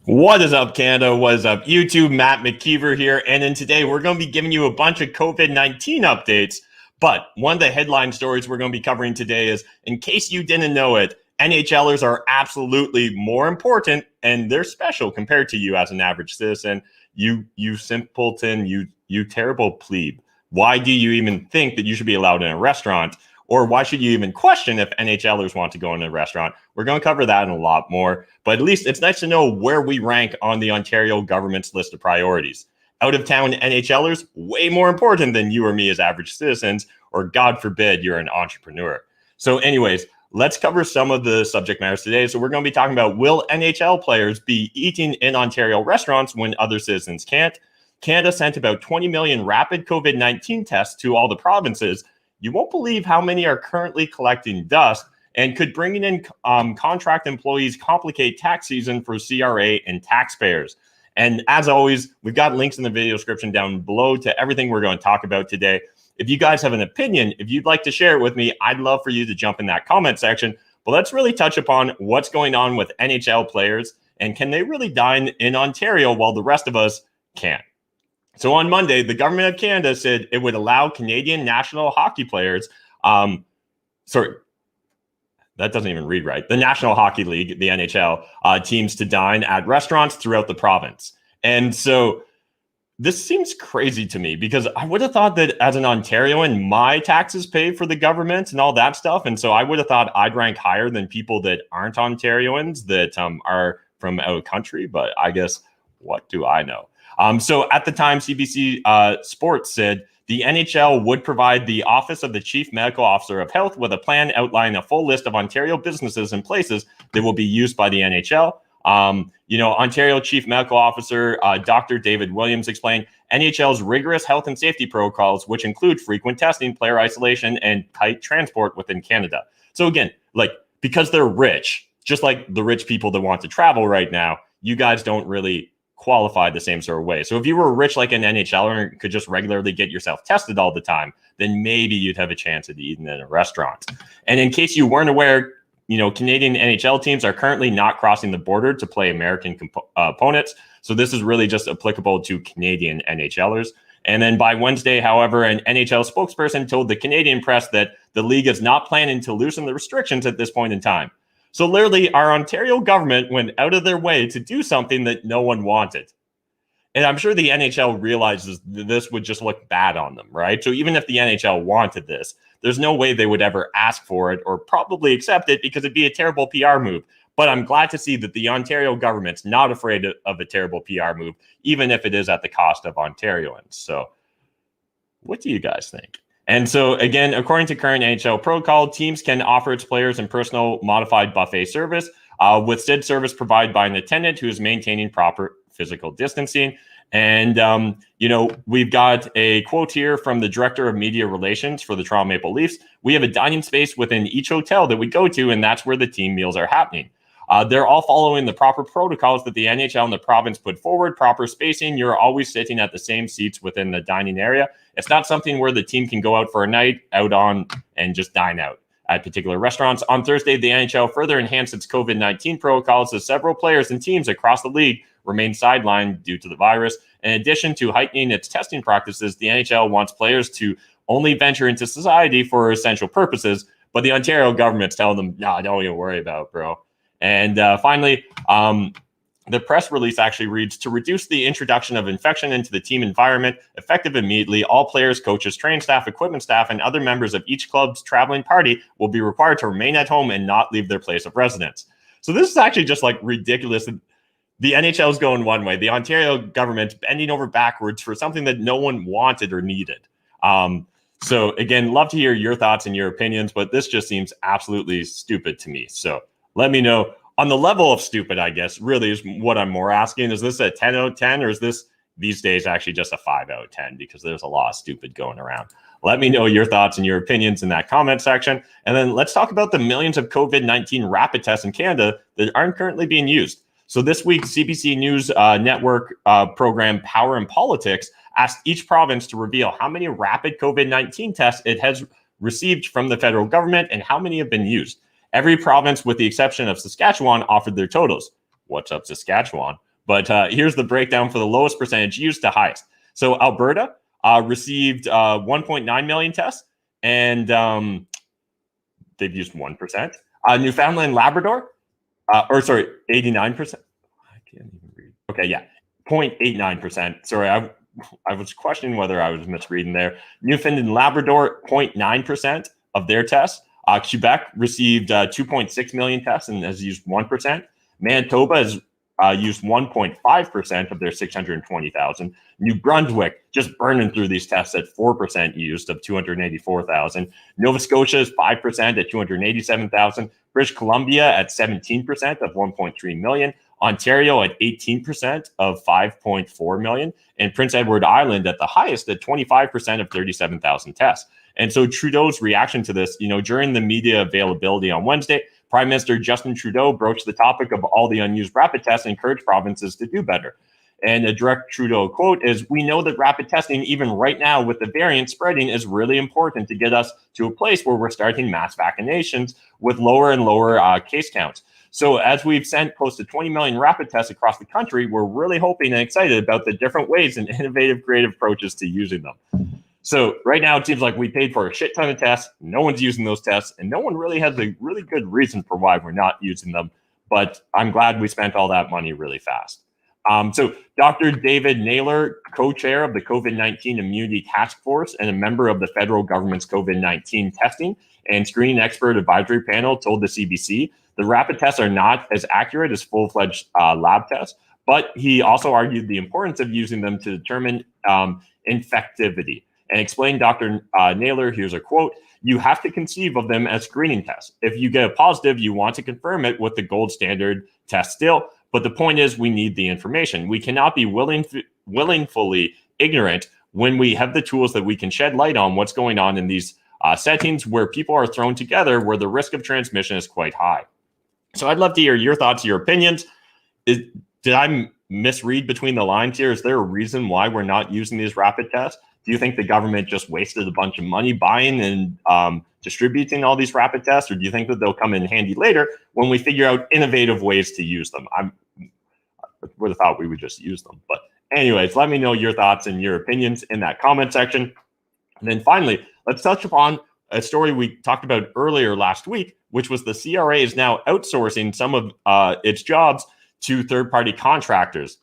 What is up, Canada? What is up, YouTube? Matt McKeever here. And today we're going to be giving you a bunch of COVID-19 updates. But one of the headline stories we're going to be covering today is, in case you didn't know it, NHLers are absolutely more important and they're special compared to you as an average citizen. You simpleton, you terrible plebe. Why do you even think that you should be allowed in a restaurant? Or why should you even question if NHLers want to go in a restaurant? We're going to cover that and a lot more. But at least it's nice to know where we rank on the Ontario government's list of priorities. Out-of-town NHLers, way more important than you or me as average citizens, or God forbid, you're an entrepreneur. So anyways, let's cover some of the subject matters today. So we're going to be talking about, will NHL players be eating in Ontario restaurants when other citizens can't? Canada sent about 20 million rapid COVID-19 tests to all the provinces. You won't believe how many are currently collecting dust, and could bringing in contract employees complicate tax season for CRA and taxpayers. And as always, we've got links in the video description down below to everything we're going to talk about today. If you guys have an opinion, if you'd like to share it with me, I'd love for you to jump in that comment section. But let's really touch upon what's going on with NHL players, and can they really dine in Ontario while the rest of us can't? So on Monday, the government of Canada said it would allow Canadian national hockey players, that doesn't even read right, the National Hockey League, the NHL, teams to dine at restaurants throughout the province. And so this seems crazy to me, because I would have thought that as an Ontarian, my taxes pay for the government and all that stuff. And so I would have thought I'd rank higher than people that aren't Ontarians, that are from out of country. But I guess, what do I know? So at the time, CBC Sports said the NHL would provide the Office of the Chief Medical Officer of Health with a plan outlining a full list of Ontario businesses and places that will be used by the NHL. Ontario Chief Medical Officer Dr. David Williams explained NHL's rigorous health and safety protocols, which include frequent testing, player isolation, and tight transport within Canada. So again, because they're rich, just like the rich people that want to travel right now, you guys don't really qualified the same sort of way. So if you were rich like an NHLer and could just regularly get yourself tested all the time, then maybe you'd have a chance at eating in a restaurant. And in case you weren't aware, Canadian NHL teams are currently not crossing the border to play American opponents. So this is really just applicable to Canadian NHLers. And then by Wednesday, however, an NHL spokesperson told the Canadian press that the league is not planning to loosen the restrictions at this point in time. So literally, our Ontario government went out of their way to do something that no one wanted. And I'm sure the NHL realizes this would just look bad on them, right? So even if the NHL wanted this, there's no way they would ever ask for it or probably accept it, because it'd be a terrible PR move. But I'm glad to see that the Ontario government's not afraid of a terrible PR move, even if it is at the cost of Ontarians. So what do you guys think? And so, again, according to current NHL protocol, teams can offer its players and personal modified buffet service, with said service provided by an attendant who is maintaining proper physical distancing. And, we've got a quote here from the Director of Media Relations for the Toronto Maple Leafs. We have a dining space within each hotel that we go to, and that's where the team meals are happening. They're all following the proper protocols that the NHL and the province put forward, proper spacing. You're always sitting at the same seats within the dining area. It's not something where the team can go out for a night out on and just dine out at particular restaurants. On Thursday, the NHL further enhanced its COVID-19 protocols as several players and teams across the league remain sidelined due to the virus. In addition to heightening its testing practices, the NHL wants players to only venture into society for essential purposes, but the Ontario government's telling them, nah, don't even worry about it, bro. And finally, the press release actually reads, to reduce the introduction of infection into the team environment, effective immediately, all players, coaches, train staff, equipment staff, and other members of each club's traveling party will be required to remain at home and not leave their place of residence. So this is actually just ridiculous. The NHL is going one way. The Ontario government's bending over backwards for something that no one wanted or needed. So again, love to hear your thoughts and your opinions, but this just seems absolutely stupid to me. So let me know. On the level of stupid, I guess, really is what I'm more asking. Is this a 10 out of 10, or is this these days actually just a 5 out of 10? Because there's a lot of stupid going around. Let me know your thoughts and your opinions in that comment section. And then let's talk about the millions of COVID-19 rapid tests in Canada that aren't currently being used. So this week, CBC News network program Power and Politics asked each province to reveal how many rapid COVID-19 tests it has received from the federal government and how many have been used. Every province, with the exception of Saskatchewan, offered their totals. What's up, Saskatchewan? But here's the breakdown for the lowest percentage used to highest. So Alberta received 1.9 million tests, and they've used 1%. Newfoundland, Labrador, 89%. I can't even read. Okay, yeah, 0.89%. Sorry, I was questioning whether I was misreading there. Newfoundland, Labrador, 0.9% of their tests. Quebec received 2.6 million tests and has used 1%. Manitoba has used 1.5% of their 620,000. New Brunswick just burning through these tests at 4% used of 284,000. Nova Scotia is 5% at 287,000. British Columbia at 17% of 1.3 million. Ontario at 18% of 5.4 million. And Prince Edward Island at the highest at 25% of 37,000 tests. And so Trudeau's reaction to this, during the media availability on Wednesday, Prime Minister Justin Trudeau broached the topic of all the unused rapid tests and encouraged provinces to do better. And a direct Trudeau quote is, "We know that rapid testing, even right now with the variant spreading, is really important to get us to a place where we're starting mass vaccinations with lower and lower case counts. So as we've sent close to 20 million rapid tests across the country, we're really hoping and excited about the different ways and innovative, creative approaches to using them." So right now, it seems like we paid for a shit ton of tests. No one's using those tests, and no one really has a really good reason for why we're not using them. But I'm glad we spent all that money really fast. So Dr. David Naylor, co-chair of the COVID-19 Immunity Task Force and a member of the federal government's COVID-19 testing and screening expert advisory panel, told the CBC the rapid tests are not as accurate as full-fledged lab tests, but he also argued the importance of using them to determine infectivity. And explained Dr. Naylor, here's a quote, "You have to conceive of them as screening tests. If you get a positive, you want to confirm it with the gold standard test still. But the point is, we need the information. We cannot be willingly ignorant when we have the tools that we can shed light on what's going on in these settings where people are thrown together, where the risk of transmission is quite high." So I'd love to hear your thoughts, your opinions. Did I misread between the lines here? Is there a reason why we're not using these rapid tests? Do you think the government just wasted a bunch of money buying and distributing all these rapid tests? Or do you think that they'll come in handy later when we figure out innovative ways to use them? I would have thought we would just use them. But anyways, let me know your thoughts and your opinions in that comment section. And then finally, let's touch upon a story we talked about earlier last week, which was the CRA is now outsourcing some of its jobs to third-party contractors.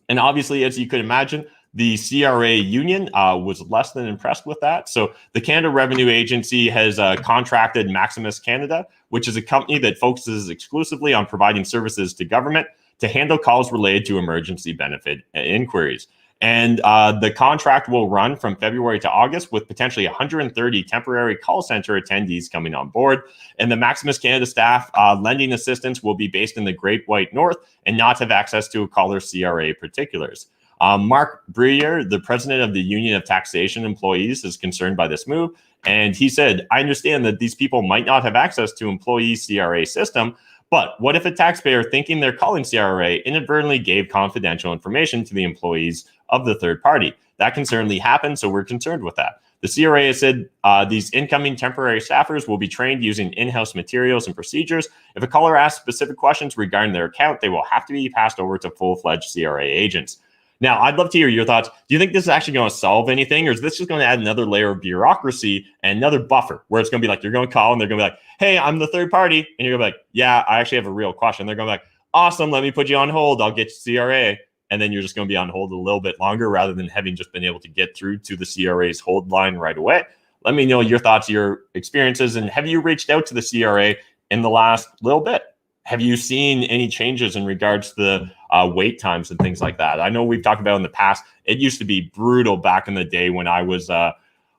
And obviously, as you could imagine, the CRA union was less than impressed with that. So the Canada Revenue Agency has contracted Maximus Canada, which is a company that focuses exclusively on providing services to government to handle calls related to emergency benefit inquiries. And the contract will run from February to August with potentially 130 temporary call center attendees coming on board. And the Maximus Canada staff lending assistance will be based in the Great White North and not have access to a caller's CRA particulars. Mark Breyer, the president of the Union of Taxation Employees, is concerned by this move. And he said, "I understand that these people might not have access to employee CRA system, but what if a taxpayer thinking they're calling CRA inadvertently gave confidential information to the employees of the third party? That can certainly happen, so we're concerned with that." The CRA has said these incoming temporary staffers will be trained using in-house materials and procedures. If a caller asks specific questions regarding their account, they will have to be passed over to full-fledged CRA agents. Now, I'd love to hear your thoughts. Do you think this is actually going to solve anything, or is this just going to add another layer of bureaucracy and another buffer where it's going to be like you're going to call and they're going to be like, "Hey, I'm the third party." And you're going to be like, "Yeah, I actually have a real question." They're going to be like, "Awesome, let me put you on hold. I'll get you CRA." And then you're just going to be on hold a little bit longer rather than having just been able to get through to the CRA's hold line right away. Let me know your thoughts, your experiences, and have you reached out to the CRA in the last little bit? Have you seen any changes in regards to the wait times and things like that? I know we've talked about in the past, it used to be brutal back in the day when I was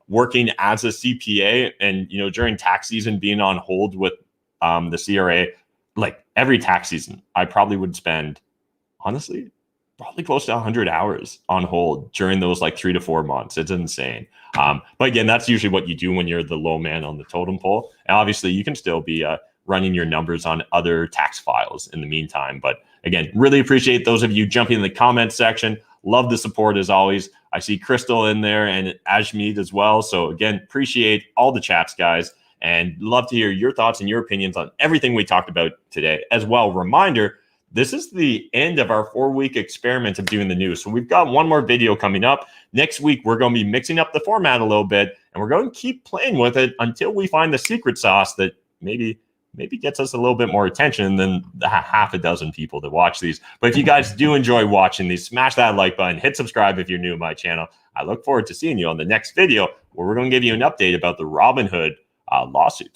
working as a CPA and, during tax season, being on hold with the CRA, like every tax season, I probably would spend, honestly, probably close to 100 hours on hold during those like 3 to 4 months. It's insane. But again, that's usually what you do when you're the low man on the totem pole. And obviously you can still be running your numbers on other tax files in the meantime. But again, really appreciate those of you jumping in the comments section. Love the support as always. I see Crystal in there and Ajmeed as well. So again, appreciate all the chats, guys, and love to hear your thoughts and your opinions on everything we talked about today. As well, reminder this is the end of our 4-week experiment of doing the news. So we've got one more video coming up. Next week, we're going to be mixing up the format a little bit, and we're going to keep playing with it until we find the secret sauce that maybe gets us a little bit more attention than the half a dozen people that watch these. But if you guys do enjoy watching these, smash that like button, hit subscribe if you're new to my channel. I look forward to seeing you on the next video where we're going to give you an update about the Robinhood lawsuits.